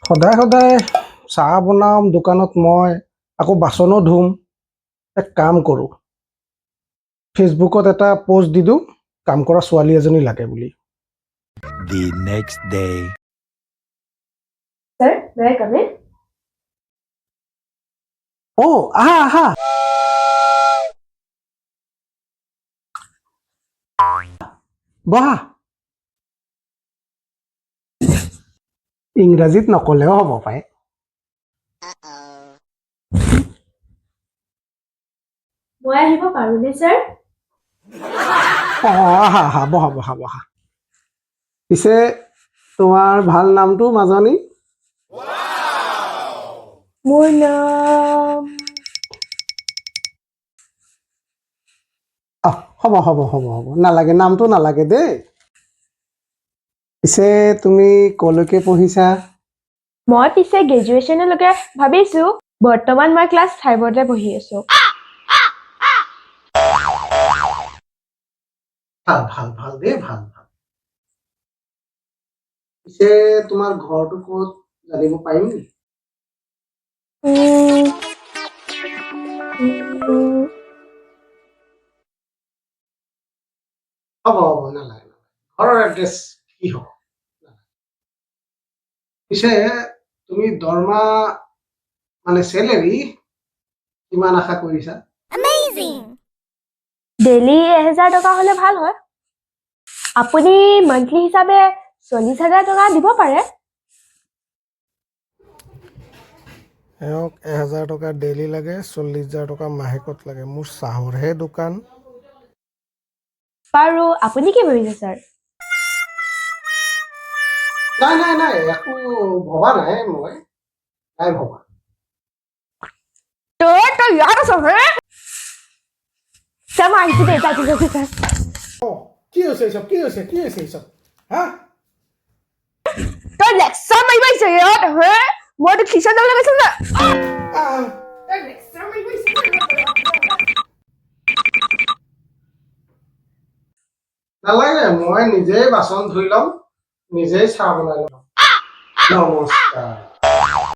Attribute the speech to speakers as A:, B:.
A: সদায় সদায় চাহ বনাম দোকানত মই আকৌ বাচনো ধুম। এক কাম কৰোঁ, ফেচবুকত এটা পোষ্ট দি দিওঁ কাম কৰা ছোৱালী এজনী লাগে বুলি।
B: The next day.
C: Sir, may I come in?
A: আহা আহা। বহা। ইংৰাজীত নকলেও হ'ব পাৰে।
C: মই আহিব পাৰোঁনে ছাৰ?
A: আহা আহা, বহা বহা বহা। পিছে তোমাৰ ভাল নামটো মাজনী?
C: মোৰ নাম
A: হ'ব হ'ব হ'ব হ'ব, নালাগে নামটো নালাগে দেই। পিছে তুমি কলৈকে পঢ়িছা?
C: মই পিছে গ্ৰেজুৱেশ্যনলৈকে ভাবিছোঁ। বৰ্তমান মই ক্লাছ 5তে পঢ়ি আছোঁ।
A: ভাল ভাল ভাল দেই, ভাল ভাল। পিছে তোমাৰ ঘৰটো ক'ত জানিব পাৰিম নেকি?
C: উম,
A: হ'ব হ'ব, নালাগে ঘৰৰ এড্ৰেছ কি হ'ব? পিছে তুমি দৰমহা মানে চেলেৰী কিমান আশা কৰিছা?
C: ডেইলি 1000 টকা হ'লে ভাল হয়। আপুনি মান্থলি হিচাপে 40,000 টকা দিব পাৰে।
A: এওঁক 1000 টকা ডেইলি লাগে, 40,000 টকা মাহেকত লাগে। মোৰ চাহৰহে দোকান।
C: বাৰু আপুনি কি ভাবিছে ছাৰ?
A: নাই নাই নাই, একো ভবা নাই মই। নাই ভবা।
C: তই ইয়াত আছ হে? ছাৰ মই আহিছোঁ দেই, ছাৰ।
A: কি হৈছে এইসব? কি হৈছে? কি হৈছে এইসব? হা?
C: তই লেকচাৰ মাৰিব আহিছ ইয়াত হে? মই তোক টিউচন যাবলৈ কৈছিলোঁ না।
A: নালাগে, মই নিজেই বাচন ধুই ল'ম, নিজেই চাহ বনাই ল'ম। নমস্কাৰ।